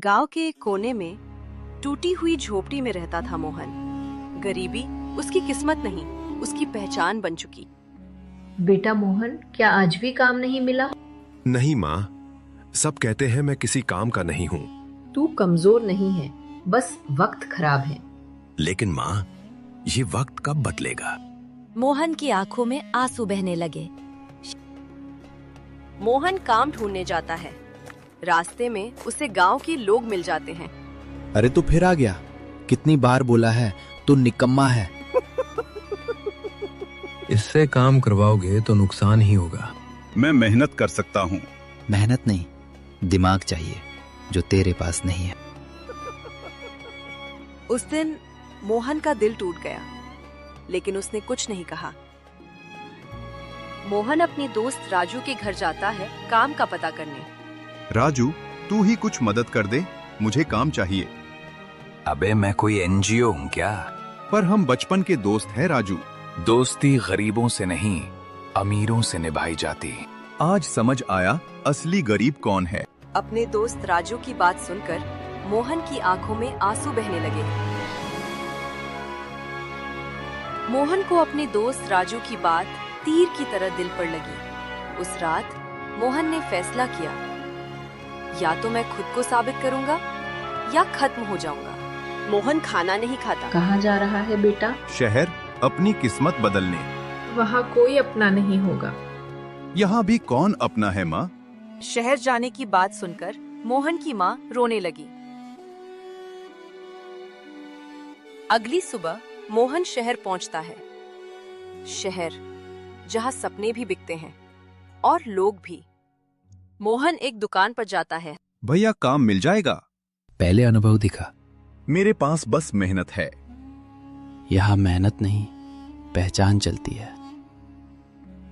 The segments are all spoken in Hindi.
गांव के एक कोने में टूटी हुई झोपड़ी में रहता था मोहन। गरीबी उसकी किस्मत नहीं, उसकी पहचान बन चुकी। बेटा मोहन, क्या आज भी काम नहीं मिला? नहीं माँ, सब कहते हैं मैं किसी काम का नहीं हूँ। तू कमजोर नहीं है, बस वक्त खराब है। लेकिन माँ, ये वक्त कब बदलेगा? मोहन की आंखों में आंसू बहने लगे। मोहन काम ढूंढने जाता है। रास्ते में उसे गांव के लोग मिल जाते हैं। अरे तू फिर आ गया, कितनी बार बोला है तू निकम्मा है। इससे काम करवाओगे तो नुकसान ही होगा। मैं मेहनत कर सकता हूँ। मेहनत नहीं, दिमाग चाहिए जो तेरे पास नहीं है। उस दिन मोहन का दिल टूट गया, लेकिन उसने कुछ नहीं कहा। मोहन अपने दोस्त राजू के घर जाता है काम का पता करने। राजू, तू ही कुछ मदद कर दे, मुझे काम चाहिए। अबे मैं कोई एनजीओ हूँ क्या? पर हम बचपन के दोस्त हैं राजू। दोस्ती गरीबों से नहीं, अमीरों से निभाई जाती। आज समझ आया असली गरीब कौन है। अपने दोस्त राजू की बात सुनकर मोहन की आंखों में आंसू बहने लगे। मोहन को अपने दोस्त राजू की बात तीर की तरह दिल पर लगी। उस रात मोहन ने फैसला किया, या तो मैं खुद को साबित करूंगा या खत्म हो जाऊंगा। मोहन खाना नहीं खाता। कहाँ जा रहा है बेटा? शहर, अपनी किस्मत बदलने। वहाँ कोई अपना नहीं होगा। यहाँ भी कौन अपना है माँ? शहर जाने की बात सुनकर मोहन की माँ रोने लगी। अगली सुबह मोहन शहर पहुंचता है। शहर जहाँ सपने भी बिकते हैं और लोग भी। मोहन एक दुकान पर जाता है। भैया, काम मिल जाएगा? पहले अनुभव दिखा। मेरे पास बस मेहनत है। यहाँ मेहनत नहीं, पहचान चलती है।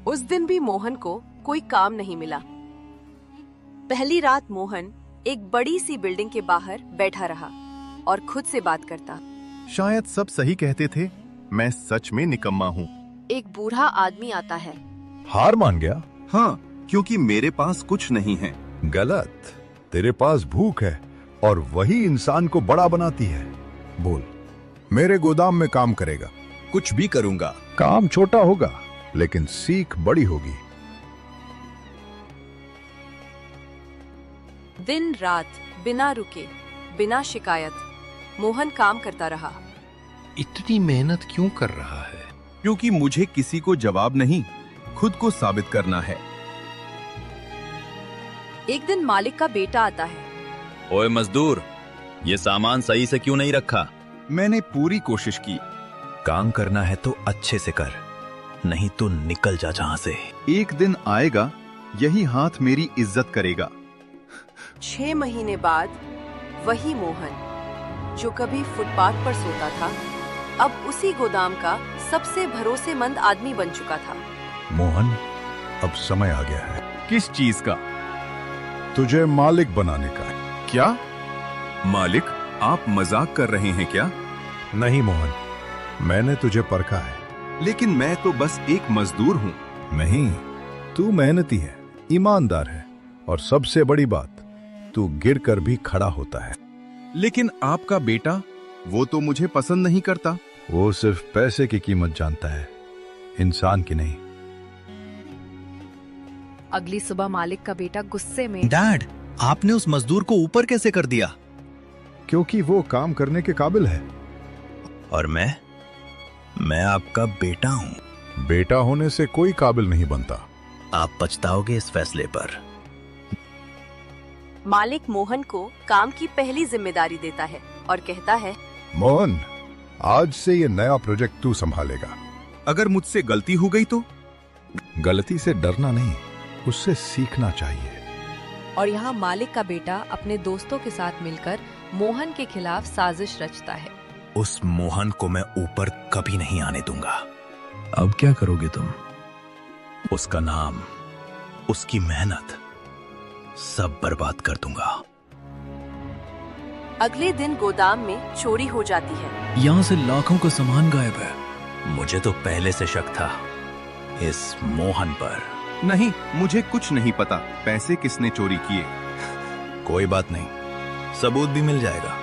उस दिन भी मोहन को कोई काम नहीं मिला। पहली रात मोहन एक बड़ी सी बिल्डिंग के बाहर बैठा रहा और खुद से बात करता। शायद सब सही कहते थे, मैं सच में निकम्मा हूँ। एक बूढ़ा आदमी आता है। हार मान गया? हाँ, क्योंकि मेरे पास कुछ नहीं है। गलत, तेरे पास भूख है और वही इंसान को बड़ा बनाती है। बोल, मेरे गोदाम में काम करेगा? कुछ भी करूँगा। काम छोटा होगा लेकिन सीख बड़ी होगी। दिन रात बिना रुके, बिना शिकायत मोहन काम करता रहा। इतनी मेहनत क्यों कर रहा है? क्योंकि मुझे किसी को जवाब नहीं, खुद को साबित करना है। एक दिन मालिक का बेटा आता है। ओए मजदूर, ये सामान सही से क्यों नहीं रखा? मैंने पूरी कोशिश की। काम करना है तो अच्छे से कर, नहीं तो निकल जा जहाँ से। एक दिन आएगा, यही हाथ मेरी इज्जत करेगा। 6 महीने बाद वही मोहन जो कभी फुटपाथ पर सोता था, अब उसी गोदाम का सबसे भरोसेमंद आदमी बन चुका था। मोहन, अब समय आ गया है। किस चीज का? तुझे मालिक बनाने का। क्या? मालिक, आप मजाक कर रहे हैं क्या? नहीं मोहन, मैंने तुझे परखा है। लेकिन मैं तो बस एक मजदूर हूँ। नहीं, तू मेहनती है, ईमानदार है और सबसे बड़ी बात, तू गिर कर भी खड़ा होता है। लेकिन आपका बेटा, वो तो मुझे पसंद नहीं करता। वो सिर्फ पैसे की कीमत जानता है, इंसान की नहीं। अगली सुबह मालिक का बेटा गुस्से में, डैड, आपने उस मजदूर को ऊपर कैसे कर दिया? क्योंकि वो काम करने के काबिल है। और मैं आपका बेटा हूँ। बेटा होने से कोई काबिल नहीं बनता। आप पछताओगे इस फैसले पर। मालिक मोहन को काम की पहली जिम्मेदारी देता है और कहता है, मोहन, आज से ये नया प्रोजेक्ट तू संभालेगा। अगर मुझसे गलती हो गई तो? गलती से डरना नहीं, उससे सीखना चाहिए। और यहाँ मालिक का बेटा अपने दोस्तों के साथ मिलकर मोहन के खिलाफ साजिश रचता है। उस मोहन को मैं ऊपर कभी नहीं आने दूंगा। अब क्या करोगे तुम? उसका नाम, उसकी मेहनत सब बर्बाद कर दूंगा। अगले दिन गोदाम में चोरी हो जाती है। यहाँ से लाखों का सामान गायब है। मुझे तो पहले से शक था इस मोहन पर। नहीं, मुझे कुछ नहीं पता पैसे किसने चोरी किए। कोई बात नहीं, सबूत भी मिल जाएगा।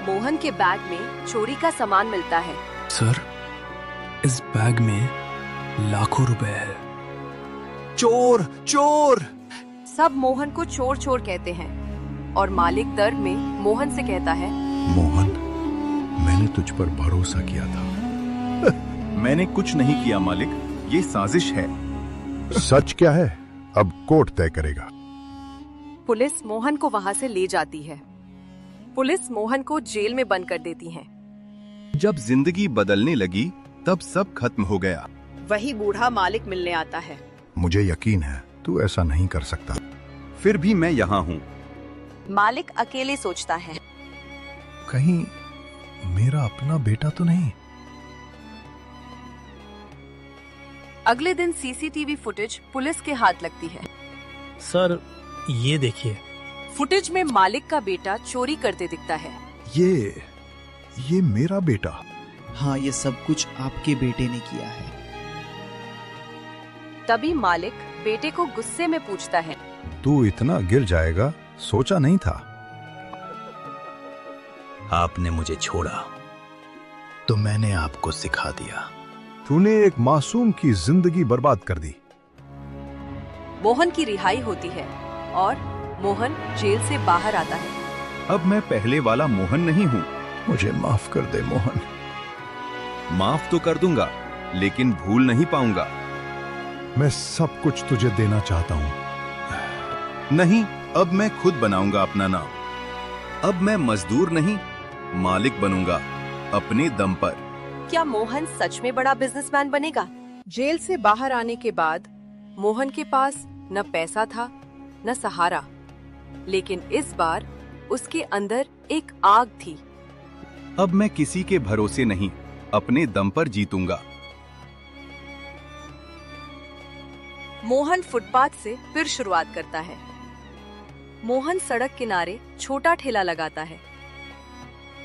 मोहन के बैग में चोरी का सामान मिलता है। सर, इस बैग में लाखों रुपए है। चोर चोर! सब मोहन को चोर चोर कहते हैं और मालिक दर्द में मोहन से कहता है, मोहन, मैंने तुझ पर भरोसा किया था। मैंने कुछ नहीं किया मालिक, ये साजिश है। सच क्या है अब कोर्ट तय करेगा। पुलिस मोहन को वहां से ले जाती है। पुलिस मोहन को जेल में बंद कर देती है। जब जिंदगी बदलने लगी तब सब खत्म हो गया। वही बूढ़ा मालिक मिलने आता है। मुझे यकीन है तू ऐसा नहीं कर सकता। फिर भी मैं यहाँ हूँ। मालिक अकेले सोचता है, कहीं मेरा अपना बेटा तो नहीं। अगले दिन सीसीटीवी फुटेज पुलिस के हाथ लगती है। सर, ये देखिए। फुटेज में मालिक का बेटा चोरी करते दिखता है। ये मेरा बेटा। हाँ, ये सब कुछ आपके बेटे ने किया है। तभी मालिक बेटे को गुस्से में पूछता है, तू इतना गिर जाएगा सोचा नहीं था। आपने मुझे छोड़ा तो मैंने आपको सिखा दिया। तूने एक मासूम की जिंदगी बर्बाद कर दी। मोहन की रिहाई होती है और मोहन जेल से बाहर आता है। अब मैं पहले वाला मोहन नहीं हूँ। मुझे माफ कर दे मोहन। माफ तो कर दूंगा, लेकिन भूल नहीं पाऊंगा। मैं सब कुछ तुझे देना चाहता हूँ। नहीं, अब मैं खुद बनाऊंगा अपना नाम। अब मैं मजदूर नहीं, मालिक बनूंगा अपने दम पर। क्या मोहन सच में बड़ा बिजनेसमैन बनेगा? जेल से बाहर आने के बाद मोहन के पास न पैसा था न सहारा, लेकिन इस बार उसके अंदर एक आग थी। अब मैं किसी के भरोसे नहीं, अपने दम पर जीतूंगा। मोहन फुटपाथ से फिर शुरुआत करता है। मोहन सड़क किनारे छोटा ठेला लगाता है।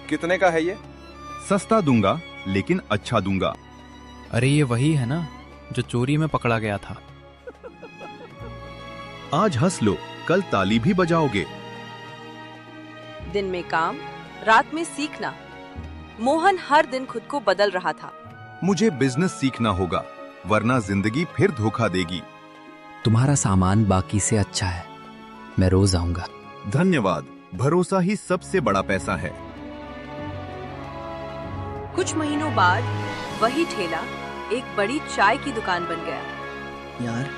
कितने का है ये? सस्ता दूंगा, लेकिन अच्छा दूंगा। अरे ये वही है ना जो चोरी में पकड़ा गया था। आज हंस लो, कल ताली भी बजाओगे। दिन में काम, रात में सीखना। मोहन हर दिन खुद को बदल रहा था। मुझे बिजनेस सीखना होगा, वरना जिंदगी फिर धोखा देगी। तुम्हारा सामान बाकी से अच्छा है, मैं रोज आऊंगा। धन्यवाद, भरोसा ही सबसे बड़ा पैसा है। कुछ महीनों बाद वही ठेला एक बड़ी चाय की दुकान बन गया। यार,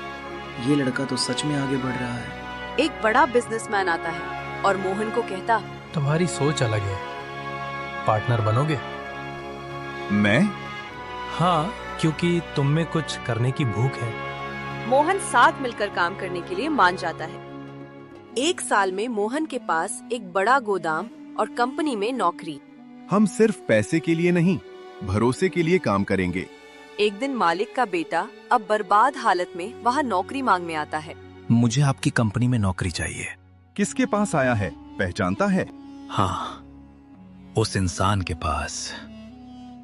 ये लड़का तो सच में आगे बढ़ रहा है। एक बड़ा बिजनेसमैन आता है और मोहन को कहता, तुम्हारी सोच अलग है, पार्टनर बनोगे? मैं? हाँ, क्योंकि तुम में कुछ करने की भूख है। मोहन साथ मिलकर काम करने के लिए मान जाता है। एक साल में मोहन के पास एक बड़ा गोदाम और कंपनी में नौकरी। हम सिर्फ पैसे के लिए नहीं, भरोसे के लिए काम करेंगे। एक दिन मालिक का बेटा अब बर्बाद हालत में वहाँ नौकरी मांगने आता है। मुझे आपकी कंपनी में नौकरी चाहिए। किसके पास आया है, पहचानता है? हाँ, उस इंसान के पास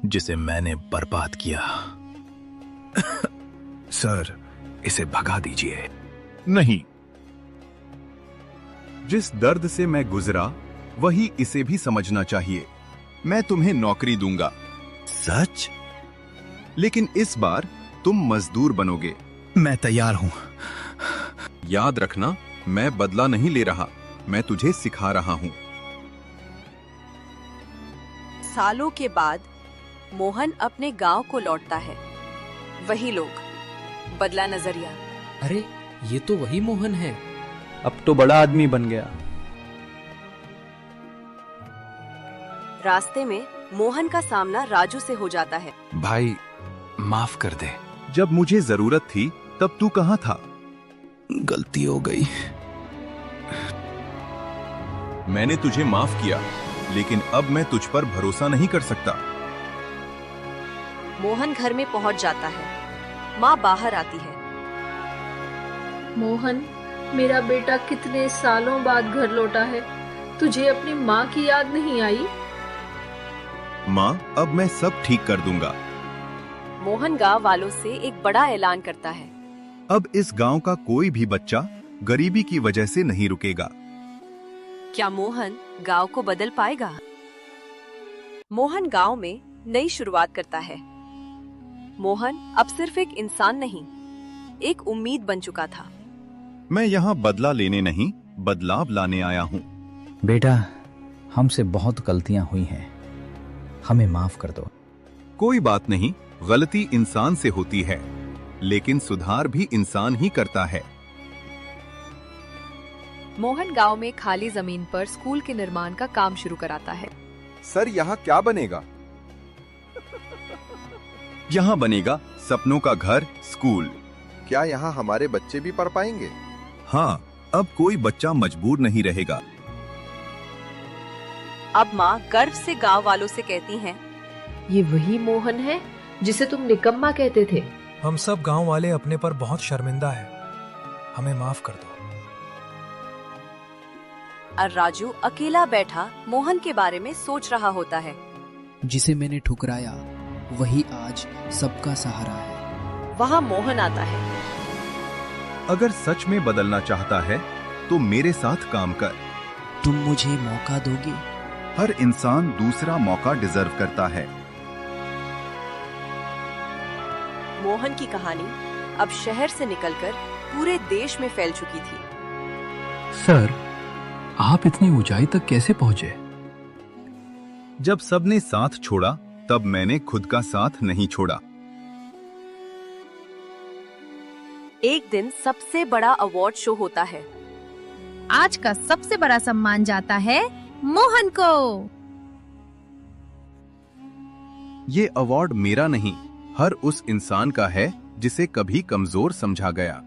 जिसे मैंने बर्बाद किया। सर, इसे भगा दीजिए। नहीं, जिस दर्द से मैं गुजरा वही इसे भी समझना चाहिए। मैं तुम्हें नौकरी दूंगा। सच? लेकिन इस बार तुम मजदूर बनोगे। मैं तैयार हूं। याद रखना, मैं बदला नहीं ले रहा, मैं तुझे सिखा रहा हूं। सालों के बाद मोहन अपने गांव को लौटता है। वही लोग, बदला नजरिया। अरे ये तो वही मोहन है। अब तो बड़ा आदमी बन गया। रास्ते में मोहन का सामना राजू से हो जाता है। भाई, माफ कर दे। जब मुझे जरूरत थी तब तू कहाँ था? गलती हो गई। मैंने तुझे माफ किया, लेकिन अब मैं तुझ पर भरोसा नहीं कर सकता। मोहन घर में पहुंच जाता है। माँ बाहर आती है। मोहन, मेरा बेटा कितने सालों बाद घर लौटा है। तुझे अपनी माँ की याद नहीं आई? माँ, अब मैं सब ठीक कर दूंगा। मोहन गांव वालों से एक बड़ा ऐलान करता है। अब इस गांव का कोई भी बच्चा गरीबी की वजह से नहीं रुकेगा। क्या मोहन गांव को बदल पाएगा? मोहन गांव में नई शुरुआत करता है। मोहन अब सिर्फ एक इंसान नहीं, एक उम्मीद बन चुका था। मैं यहाँ बदला लेने नहीं, बदलाव लाने आया हूँ। बेटा, हमसे बहुत गलतियां हुई हैं, हमें माफ कर दो। कोई बात नहीं, गलती इंसान से होती है, लेकिन सुधार भी इंसान ही करता है। मोहन गांव में खाली जमीन पर स्कूल के निर्माण का काम शुरू कराता है। सर, यहाँ क्या बनेगा? यहाँ बनेगा सपनों का घर, स्कूल। क्या यहाँ हमारे बच्चे भी पढ़ पाएंगे? हाँ, अब कोई बच्चा मजबूर नहीं रहेगा। अब माँ गर्व से गांव वालों से कहती हैं, ये वही मोहन है जिसे तुम निकम्मा कहते थे। हम सब गांव वाले अपने पर बहुत शर्मिंदा है, हमें माफ कर दो। और राजू अकेला बैठा मोहन के बारे में सोच रहा होता है। जिसे मैंने ठुकराया वही आज सबका सहारा है। वहाँ मोहन आता है। अगर सच में बदलना चाहता है तो मेरे साथ काम कर। तुम मुझे मौका दोगे? हर इंसान दूसरा मौका डिजर्व करता है। मोहन की कहानी अब शहर से निकलकर पूरे देश में फैल चुकी थी। सर, आप इतनी ऊंचाई तक कैसे पहुंचे? जब सबने साथ छोड़ा तब मैंने खुद का साथ नहीं छोड़ा। एक दिन सबसे बड़ा अवार्ड शो होता है। आज का सबसे बड़ा सम्मान जाता है मोहन को। ये अवार्ड मेरा नहीं, हर उस इंसान का है जिसे कभी कमजोर समझा गया।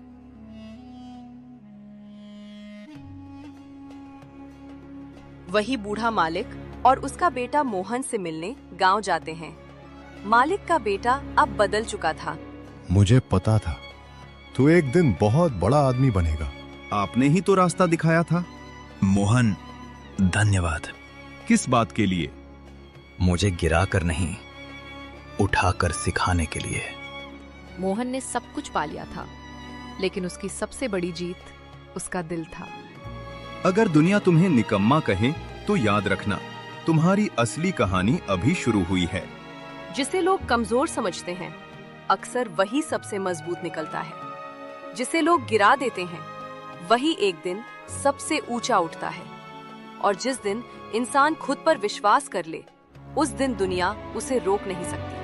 वही बूढ़ा मालिक और उसका बेटा मोहन से मिलने गांव जाते हैं। मालिक का बेटा अब बदल चुका था। मुझे पता था तू एक दिन बहुत बड़ा आदमी बनेगा। आपने ही तो रास्ता दिखाया था। मोहन, धन्यवाद। किस बात के लिए? मुझे गिराकर नहीं, उठाकर सिखाने के लिए। मोहन ने सब कुछ पा लिया था, लेकिन उसकी सबसे बड़ी जीत उसका दिल था। अगर दुनिया तुम्हें निकम्मा कहे तो याद रखना, तुम्हारी असली कहानी अभी शुरू हुई है। जिसे लोग कमजोर समझते हैं, अक्सर वही सबसे मजबूत निकलता है। जिसे लोग गिरा देते हैं, वही एक दिन सबसे ऊंचा उठता है। और जिस दिन इंसान खुद पर विश्वास कर ले, उस दिन दुनिया उसे रोक नहीं सकती।